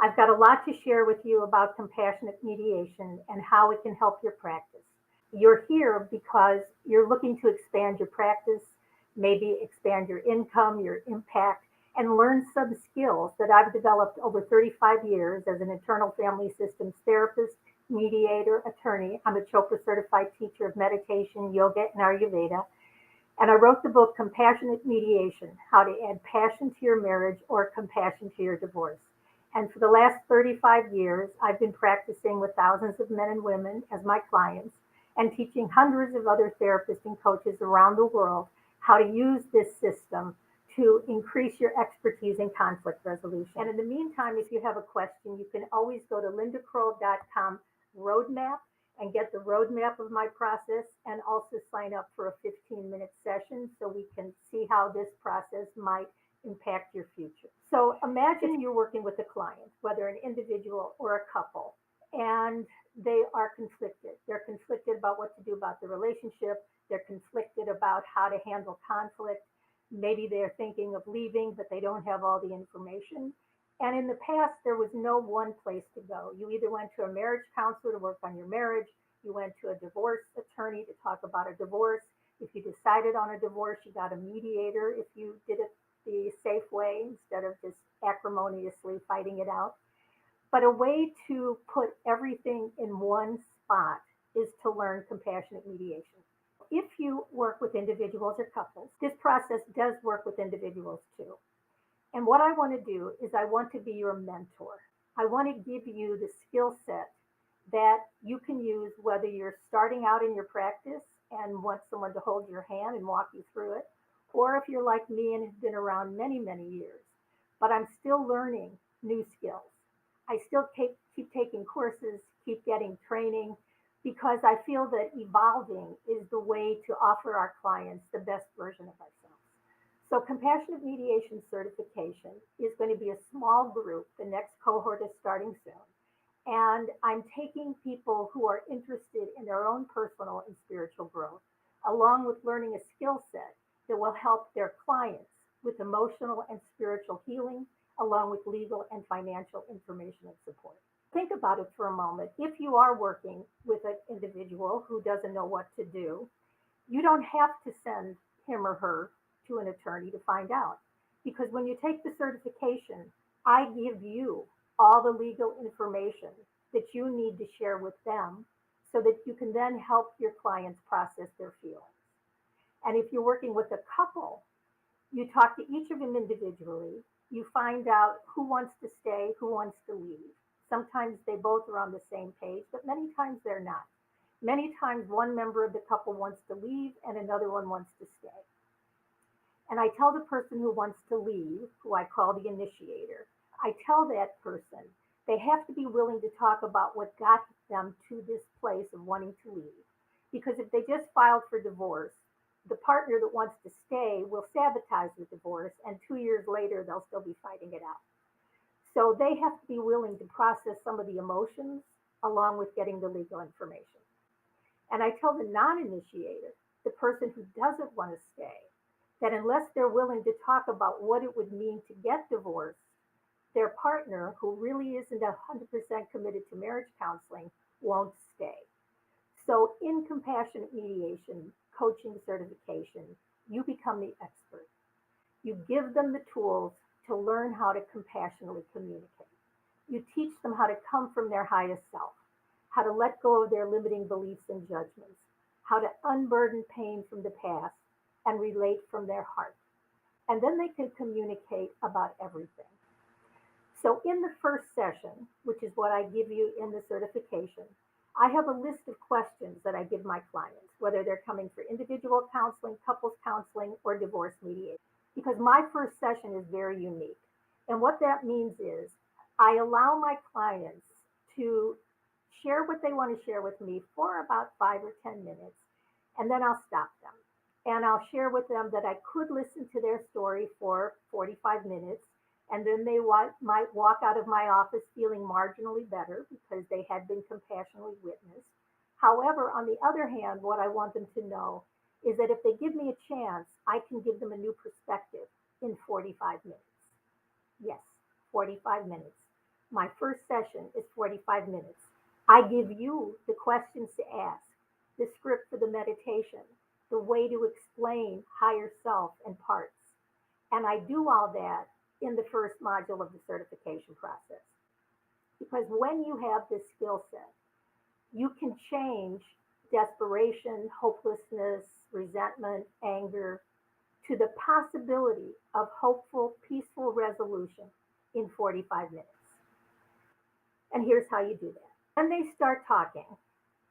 I've got a lot to share with you about compassionate mediation and how it can help your practice. You're here because you're looking to expand your practice, maybe expand your income, your impact, and learn some skills that I've developed over 35 years as an internal family systems therapist, mediator, attorney. I'm a Chopra certified teacher of meditation, yoga, and Ayurveda. And I wrote the book Compassionate Mediation: How to Add Passion to Your Marriage or Compassion to Your Divorce. And for the last 35 years, I've been practicing with thousands of men and women as my clients and teaching hundreds of other therapists and coaches around the world how to use this system to increase your expertise in conflict resolution. And in the meantime, if you have a question, you can always go to lindacroll.com roadmap and get the roadmap of my process, and also sign up for a 15-minute session so we can see how this process might impact your future. So imagine you're working with a client, whether an individual or a couple, and they are conflicted. They're conflicted about what to do about the relationship. They're conflicted about how to handle conflict. Maybe they're thinking of leaving, but they don't have all the information. And in the past, there was no one place to go. You either went to a marriage counselor to work on your marriage, you went to a divorce attorney to talk about a divorce. If you decided on a divorce, you got a mediator if you did it the safe way instead of just acrimoniously fighting it out. But a way to put everything in one spot is to learn compassionate mediation. If you work with individuals or couples, this process does work with individuals too. And what I want to do is I want to be your mentor. I want to give you the skill set that you can use whether you're starting out in your practice and want someone to hold your hand and walk you through it, or if you're like me and have been around many, many years, but I'm still learning new skills. I still keep taking courses, keep getting training, because I feel that evolving is the way to offer our clients the best version of ourselves. So compassionate mediation certification is going to be a small group. The next cohort is starting soon. And I'm taking people who are interested in their own personal and spiritual growth, along with learning a skill set that will help their clients with emotional and spiritual healing, along with legal and financial information and support. Think about it for a moment. If you are working with an individual who doesn't know what to do, you don't have to send him or her to an attorney to find out. Because when you take the certification, I give you all the legal information that you need to share with them so that you can then help your clients process their feelings. And if you're working with a couple, you talk to each of them individually. You find out who wants to stay, who wants to leave. Sometimes they both are on the same page, but many times they're not. Many times one member of the couple wants to leave and another one wants to stay. And I tell the person who wants to leave, who I call the initiator, I tell that person they have to be willing to talk about what got them to this place of wanting to leave. Because if they just filed for divorce, the partner that wants to stay will sabotage the divorce, and 2 years later, they'll still be fighting it out. So they have to be willing to process some of the emotions along with getting the legal information. And I tell the non-initiator, the person who doesn't want to stay, that unless they're willing to talk about what it would mean to get divorced, their partner, who really isn't 100% committed to marriage counseling, won't stay. So in compassionate mediation, coaching certification, you become the expert. You give them the tools to learn how to compassionately communicate. You teach them how to come from their highest self, how to let go of their limiting beliefs and judgments, how to unburden pain from the past and relate from their heart. And then they can communicate about everything. So in the first session, which is what I give you in the certification, I have a list of questions that I give my clients, whether they're coming for individual counseling, couples counseling, or divorce mediation, because my first session is very unique. And what that means is I allow my clients to share what they want to share with me for about 5 or 10 minutes, and then I'll stop them. And I'll share with them that I could listen to their story for 45 minutes, and then they might walk out of my office feeling marginally better because they had been compassionately witnessed. However, on the other hand, what I want them to know is that if they give me a chance, I can give them a new perspective in 45 minutes. Yes, 45 minutes. My first session is 45 minutes. I give you the questions to ask, the script for the meditation, the way to explain higher self and parts. And I do all that in the first module of the certification process. Because when you have this skill set, you can change desperation, hopelessness, resentment, anger to the possibility of hopeful, peaceful resolution in 45 minutes. And here's how you do that. When they start talking,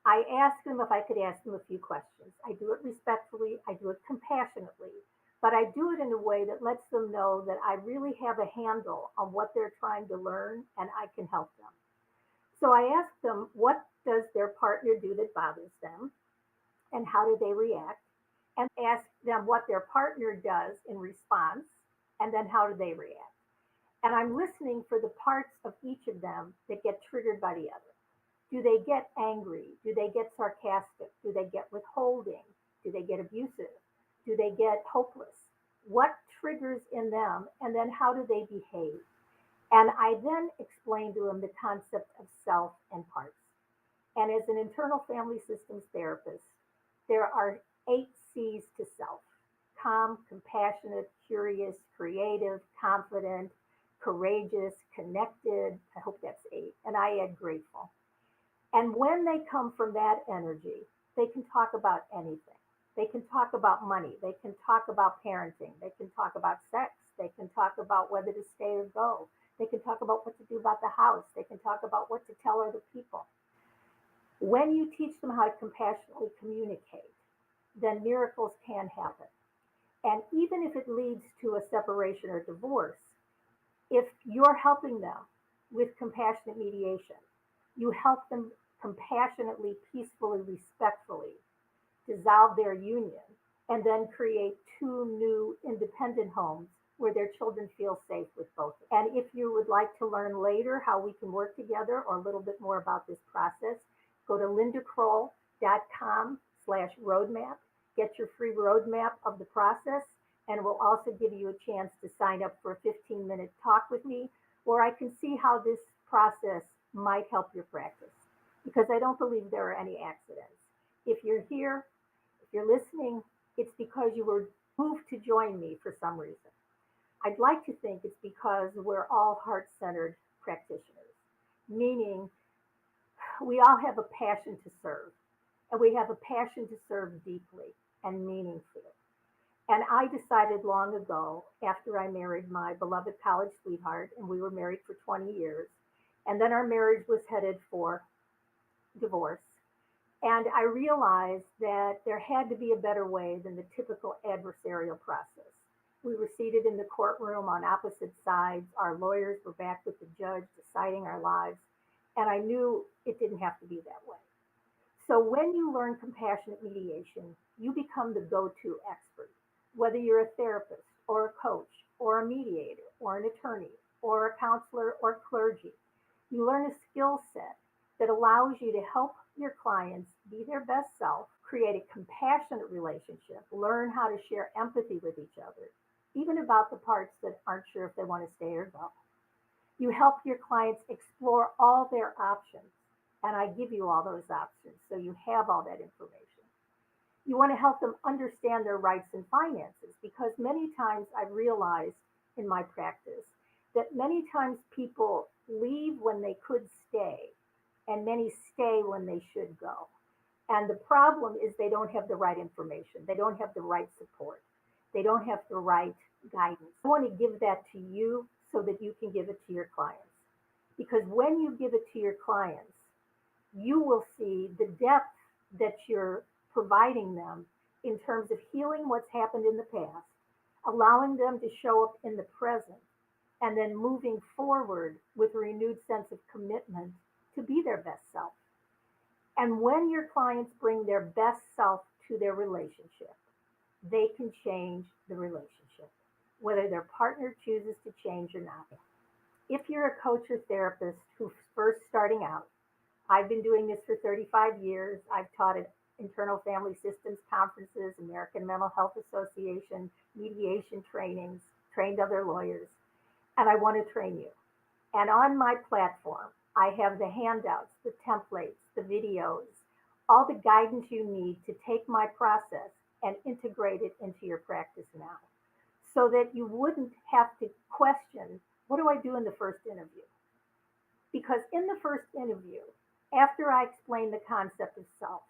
I ask them if I could ask them a few questions. I do it respectfully, I do it compassionately, but I do it in a way that lets them know that I really have a handle on what they're trying to learn and I can help them. So I ask them, what does their partner do that bothers them and how do they react? And ask them what their partner does in response and then how do they react? And I'm listening for the parts of each of them that get triggered by the other. Do they get angry? Do they get sarcastic? Do they get withholding? Do they get abusive? Do they get hopeless? What triggers in them? And then how do they behave? And I then explain to them the concept of self and parts. And as an internal family systems therapist, there are 8 C's to self: calm, compassionate, curious, creative, confident, courageous, connected. I hope that's 8. And I add grateful. And when they come from that energy, they can talk about anything. They can talk about money. They can talk about parenting. They can talk about sex. They can talk about whether to stay or go. They can talk about what to do about the house. They can talk about what to tell other people. When you teach them how to compassionately communicate, then miracles can happen. And even if it leads to a separation or divorce, if you're helping them with compassionate mediation, you help them compassionately, peacefully, respectfully dissolve their union and then create 2 new independent homes where their children feel safe with both. And if you would like to learn later how we can work together or a little bit more about this process, go to lindakroll.com/roadmap, get your free roadmap of the process, and we'll also give you a chance to sign up for a 15-minute talk with me where I can see how this process might help your practice, because I don't believe there are any accidents. If you're here, if you're listening, it's because you were moved to join me for some reason. I'd like to think it's because we're all heart-centered practitioners, meaning we all have a passion to serve, and we have a passion to serve deeply and meaningfully. And I decided long ago, after I married my beloved college sweetheart, and we were married for 20 years, and then our marriage was headed for divorce. And I realized that there had to be a better way than the typical adversarial process. We were seated in the courtroom on opposite sides. Our lawyers were back with the judge deciding our lives. And I knew it didn't have to be that way. So when you learn compassionate mediation, you become the go-to expert, whether you're a therapist or a coach or a mediator or an attorney or a counselor or clergy. You learn a skill set that allows you to help your clients be their best self, create a compassionate relationship, learn how to share empathy with each other, even about the parts that aren't sure if they want to stay or go. You help your clients explore all their options, and I give you all those options so you have all that information. You want to help them understand their rights and finances, because many times I've realized in my practice that many times people leave when they could stay, and many stay when they should go. And the problem is they don't have the right information. They don't have the right support. They don't have the right guidance. I want to give that to you so that you can give it to your clients. Because when you give it to your clients, you will see the depth that you're providing them in terms of healing what's happened in the past, allowing them to show up in the present, and then moving forward with a renewed sense of commitment to be their best self. And when your clients bring their best self to their relationship, they can change the relationship, whether their partner chooses to change or not. If you're a coach or therapist who's first starting out, I've been doing this for 35 years. I've taught at Internal Family Systems conferences, American Mental Health Association, mediation trainings, trained other lawyers, and I want to train you. And on my platform, I have the handouts, the templates, the videos, all the guidance you need to take my process and integrate it into your practice now so that you wouldn't have to question, what do I do in the first interview? Because in the first interview, after I explain the concept of self,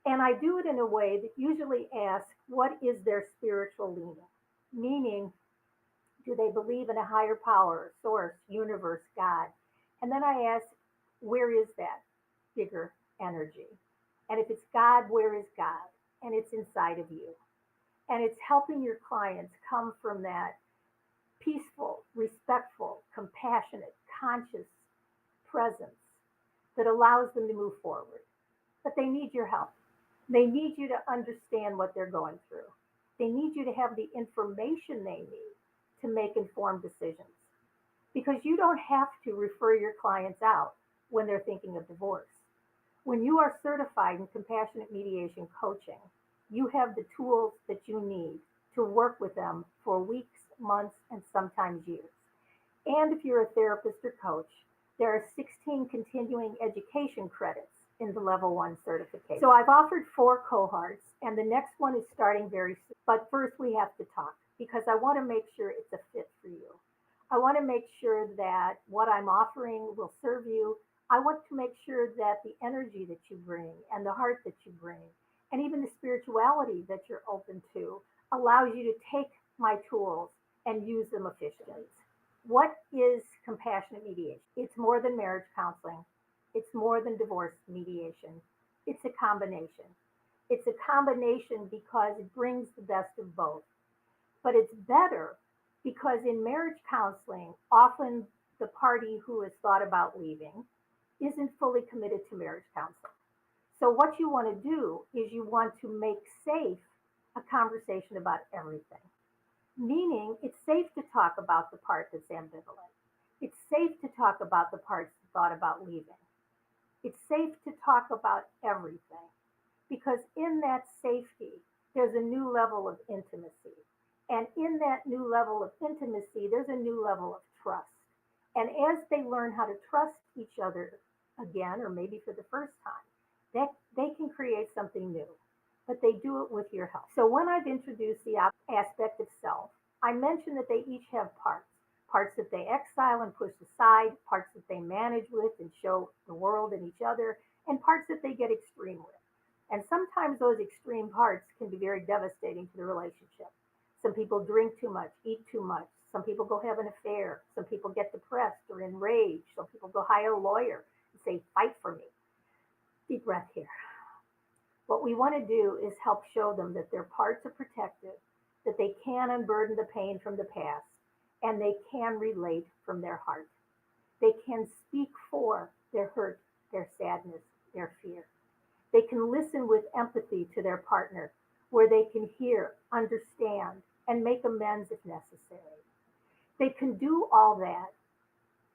and I do it in a way that usually asks, what is their spiritual leaning? Meaning, do they believe in a higher power, source, universe, God? And then I ask, where is that bigger energy? And if it's God, where is God? And it's inside of you. And it's helping your clients come from that peaceful, respectful, compassionate, conscious presence that allows them to move forward. But they need your help. They need you to understand what they're going through. They need you to have the information they need to make informed decisions. Because you don't have to refer your clients out when they're thinking of divorce. When you are certified in compassionate mediation coaching, you have the tools that you need to work with them for weeks, months, and sometimes years. And if you're a therapist or coach, there are 16 continuing education credits in the level 1 certification. So I've offered 4 cohorts, and the next one is starting very soon. But first we have to talk because I want to make sure it's a fit for you. I want to make sure that what I'm offering will serve you. I want to make sure that the energy that you bring and the heart that you bring and even the spirituality that you're open to allows you to take my tools and use them efficiently. What is compassionate mediation? It's more than marriage counseling. It's more than divorce mediation. It's a combination. It's a combination because it brings the best of both. But it's better because in marriage counseling, often the party who has thought about leaving isn't fully committed to marriage counseling. So what you want to do is you want to make safe a conversation about everything. Meaning it's safe to talk about the part that's ambivalent. It's safe to talk about the parts that thought about leaving. It's safe to talk about everything because in that safety, there's a new level of intimacy. And in that new level of intimacy, there's a new level of trust. And as they learn how to trust each other again, or maybe for the first time, they can create something new, but they do it with your help. So when I've introduced the aspect of self, I mentioned that they each have parts that they exile and push aside, parts that they manage with and show the world and each other, and parts that they get extreme with. And sometimes those extreme parts can be very devastating to the relationship. Some people drink too much, eat too much. Some people go have an affair. Some people get depressed or enraged. Some people go hire a lawyer and say, fight for me. Deep breath here. What we want to do is help show them that their parts are protected, that they can unburden the pain from the past, and they can relate from their heart. They can speak for their hurt, their sadness, their fear. They can listen with empathy to their partner, where they can hear, understand, and make amends if necessary. They can do all that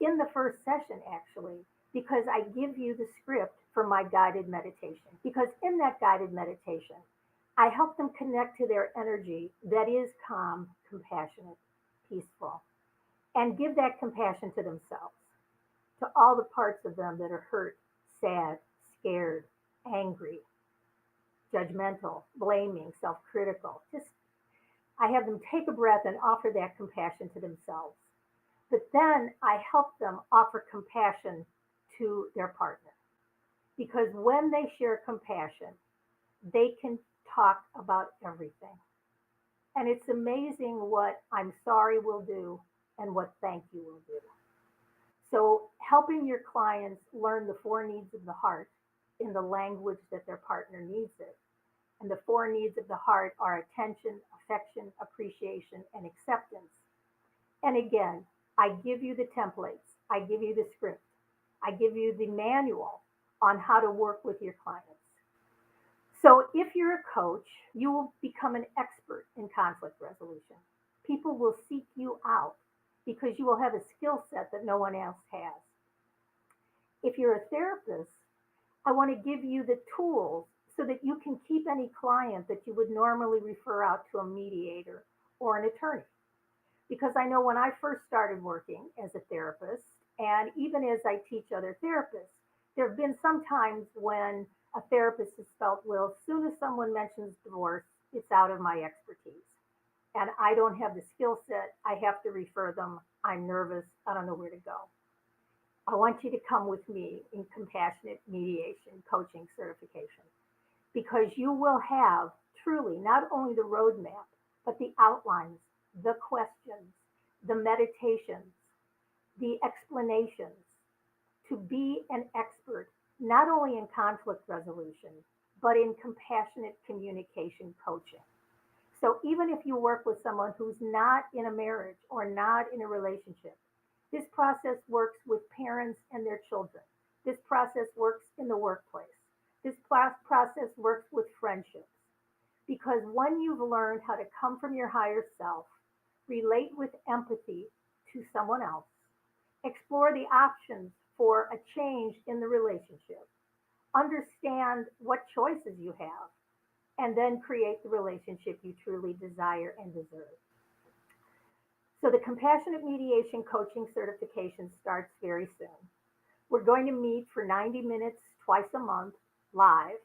in the first session, actually, because I give you the script for my guided meditation. Because in that guided meditation, I help them connect to their energy that is calm, compassionate, peaceful, and give that compassion to themselves, to all the parts of them that are hurt, sad, scared, angry, judgmental, blaming, self-critical. I have them take a breath and offer that compassion to themselves. But then I help them offer compassion to their partner. Because when they share compassion, they can talk about everything. And it's amazing what I'm sorry will do and what thank you will do. So helping your clients learn the 4 needs of the heart in the language that their partner needs it. And the 4 needs of the heart are attention, affection, appreciation, and acceptance. And again, I give you the templates. I give you the script. I give you the manual on how to work with your clients. So if you're a coach, you will become an expert in conflict resolution. People will seek you out because you will have a skill set that no one else has. If you're a therapist, I want to give you the tools so that you can keep any client that you would normally refer out to a mediator or an attorney. Because I know when I first started working as a therapist, and even as I teach other therapists, there have been some times when a therapist has felt, well, as soon as someone mentions divorce, it's out of my expertise. And I don't have the skill set. I have to refer them. I'm nervous. I don't know where to go. I want you to come with me in compassionate mediation coaching certification because you will have truly not only the roadmap, but the outlines, the questions, the meditations, the explanations to be an expert, not only in conflict resolution, but in compassionate communication coaching. So even if you work with someone who's not in a marriage or not in a relationship, this process works with parents and their children. This process works in the workplace. This process works with friendships. Because when you've learned how to come from your higher self, relate with empathy to someone else, explore the options for a change in the relationship, understand what choices you have, and then create the relationship you truly desire and deserve. So the Compassionate Mediation Coaching Certification starts very soon. We're going to meet for 90 minutes twice a month live,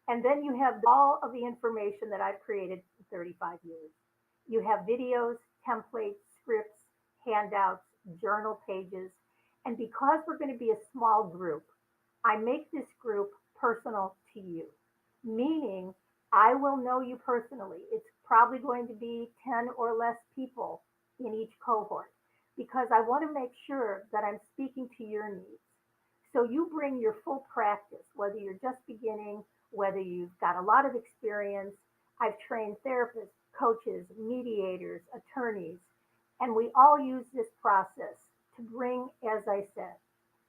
and then you have all of the information that I've created in 35 years. You have videos, templates, scripts, handouts, journal pages, and because we're going to be a small group, I make this group personal to you, meaning I will know you personally. It's probably going to be 10 or less people in each cohort because I want to make sure that I'm speaking to your needs. So you bring your full practice, whether you're just beginning, whether you've got a lot of experience. I've trained therapists, coaches, mediators, attorneys, and we all use this process to bring, as I said,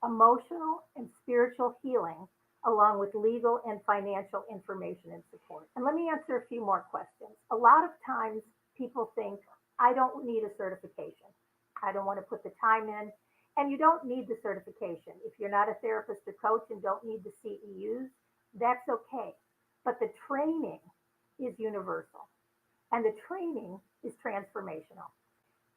emotional and spiritual healing along with legal and financial information and support. And let me answer a few more questions. A lot of times people think, I don't need a certification. I don't want to put the time in. And you don't need the certification. If you're not a therapist or coach and don't need the CEUs, that's okay. But the training is universal. And the training is transformational.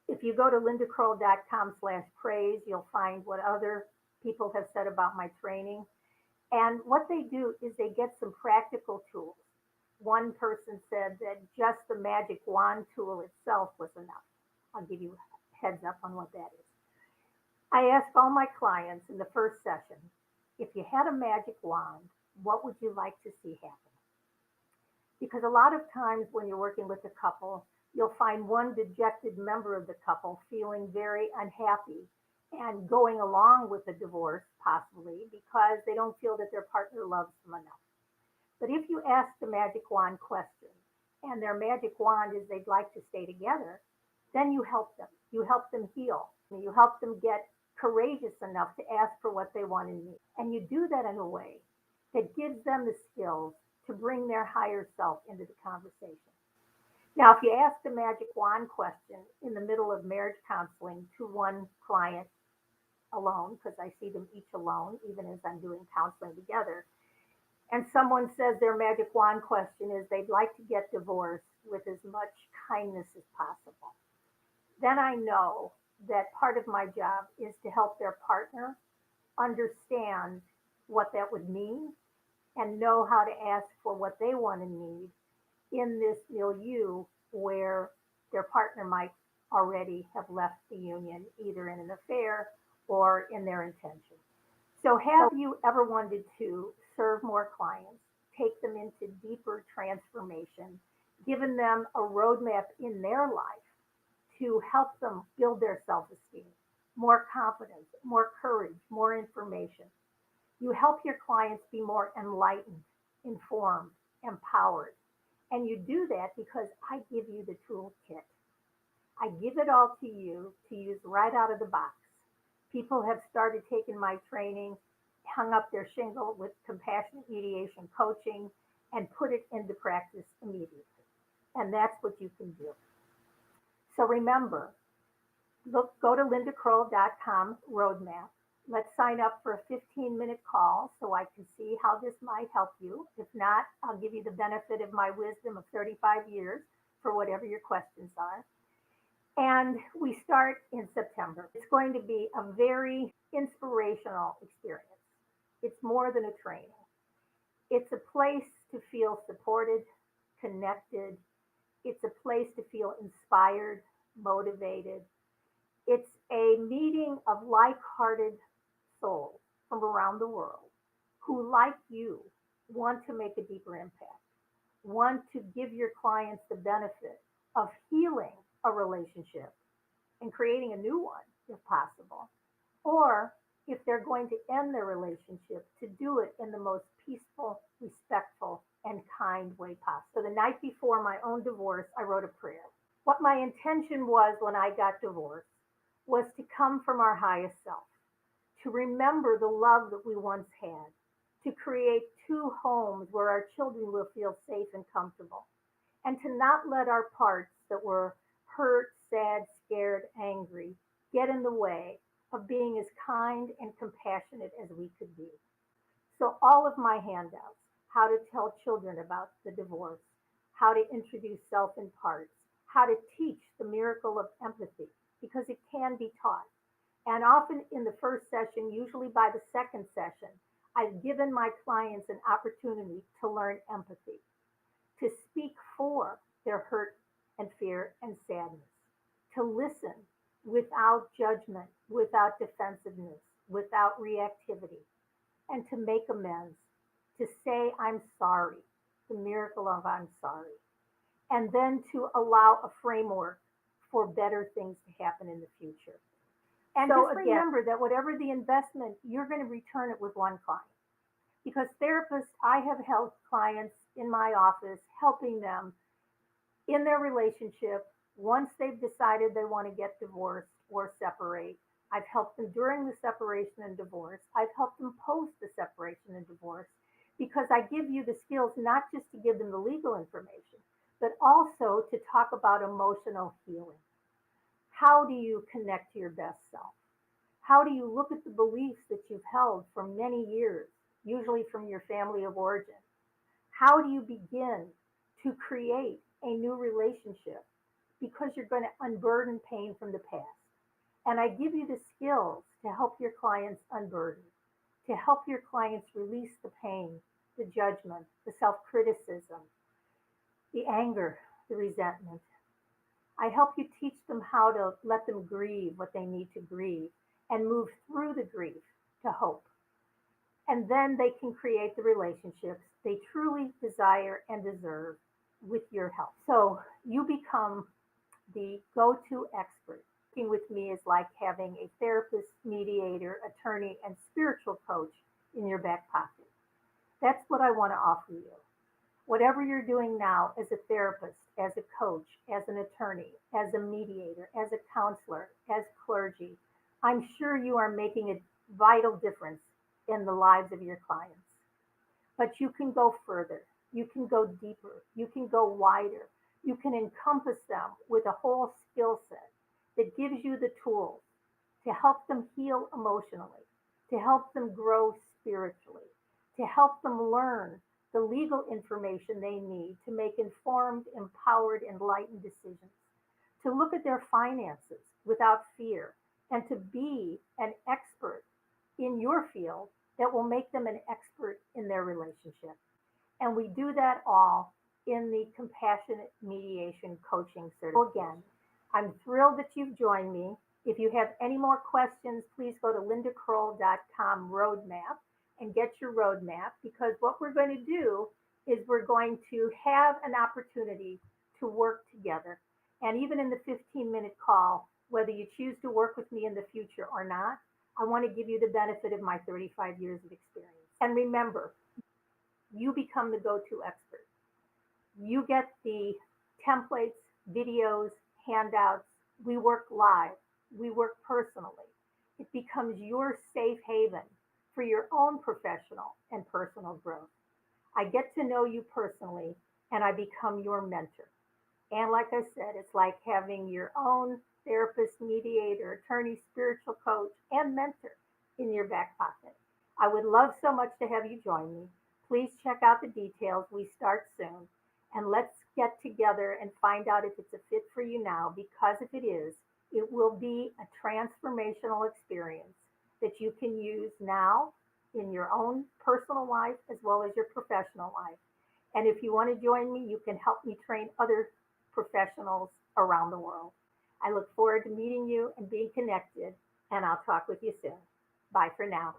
If you go to lindakroll.com/praise, you'll find what other people have said about my training. And what they do is they get some practical tools. One person said that just the magic wand tool itself was enough. I'll give you a heads up on what that is. I ask all my clients in the first session, if you had a magic wand, what would you like to see happen? Because a lot of times when you're working with a couple, you'll find one dejected member of the couple feeling very unhappy and going along with the divorce, possibly, because they don't feel that their partner loves them enough. But if you ask the magic wand question, and their magic wand is they'd like to stay together, then you help them. You help them heal. You help them get courageous enough to ask for what they want and need. And you do that in a way that gives them the skills to bring their higher self into the conversation. Now, if you ask the magic wand question in the middle of marriage counseling to one client alone, because I see them each alone, even as I'm doing counseling together, and someone says their magic wand question is they'd like to get divorced with as much kindness as possible, then I know that part of my job is to help their partner understand what that would mean and know how to ask for what they want and need in this milieu where their partner might already have left the union, either in an affair or in their intention. So have you ever wanted to serve more clients, take them into deeper transformation, given them a roadmap in their life to help them build their self-esteem, more confidence, more courage, more information? You help your clients be more enlightened, informed, empowered. And you do that because I give you the toolkit. I give it all to you to use right out of the box. People have started taking my training, hung up their shingle with compassionate mediation coaching, and put it into practice immediately. And that's what you can do. So remember, go to lindakroll.com roadmap. Let's sign up for a 15-minute call so I can see how this might help you. If not, I'll give you the benefit of my wisdom of 35 years for whatever your questions are. And we start in September. It's going to be a very inspirational experience. It's more than a training. It's a place to feel supported, connected. It's a place to feel inspired, motivated. It's a meeting of like-hearted souls from around the world who, like you, want to make a deeper impact, want to give your clients the benefit of healing a relationship and creating a new one, if possible. Or if they're going to end their relationship, to do it in the most peaceful, respectful, and kind way possible. So the night before my own divorce, I wrote a prayer. What my intention was when I got divorced was to come from our highest self, to remember the love that we once had, to create two homes where our children will feel safe and comfortable, and to not let our parts that were hurt, sad, scared, angry get in the way of being as kind and compassionate as we could be. So, all of my handouts, how to tell children about the divorce, how to introduce self in parts, how to teach the miracle of empathy, because it can be taught. And often in the first session, usually by the second session, I've given my clients an opportunity to learn empathy, to speak for their hurt and fear and sadness, to listen without judgment, without defensiveness, without reactivity, and to make amends, to say, I'm sorry, the miracle of I'm sorry, and then to allow a framework for better things to happen in the future. And so just remember that whatever the investment, you're going to return it with one client. Because therapists, I have helped clients in my office, helping them in their relationship once they've decided they want to get divorced or separate. I've helped them during the separation and divorce. I've helped them post the separation and divorce because I give you the skills not just to give them the legal information, but also to talk about emotional healing. How do you connect to your best self? How do you look at the beliefs that you've held for many years, usually from your family of origin? How do you begin to create a new relationship? Because you're going to unburden pain from the past. And I give you the skills to help your clients unburden, to help your clients release the pain, the judgment, the self-criticism, the anger, the resentment. I help you teach them how to let them grieve what they need to grieve and move through the grief to hope. And then they can create the relationships they truly desire and deserve with your help. So you become the go-to expert. Working with me is like having a therapist, mediator, attorney, and spiritual coach in your back pocket. That's what I want to offer you. Whatever you're doing now as a therapist, as a coach, as an attorney, as a mediator, as a counselor, as clergy, I'm sure you are making a vital difference in the lives of your clients. But you can go further. You can go deeper. You can go wider. You can encompass them with a whole skill set that gives you the tools to help them heal emotionally, to help them grow spiritually, to help them learn the legal information they need to make informed, empowered, enlightened decisions, to look at their finances without fear, and to be an expert in your field that will make them an expert in their relationship. And we do that all in the Compassionate Mediation Coaching Certificate. So again, I'm thrilled that you've joined me. If you have any more questions, please go to lindakroll.com roadmap and get your roadmap, because what we're going to do is we're going to have an opportunity to work together. And even in the 15-minute call, whether you choose to work with me in the future or not, I want to give you the benefit of my 35 years of experience. And remember, you become the go-to expert. You get the templates, videos, handouts. We work live. We work personally. It becomes your safe haven for your own professional and personal growth. I get to know you personally, and I become your mentor. And like I said, it's like having your own therapist, mediator, attorney, spiritual coach, and mentor in your back pocket. I would love so much to have you join me. Please check out the details. We start soon. And let's get together and find out if it's a fit for you now, because if it is, it will be a transformational experience that you can use now in your own personal life as well as your professional life. And if you want to join me, you can help me train other professionals around the world. I look forward to meeting you and being connected, and I'll talk with you soon. Bye for now.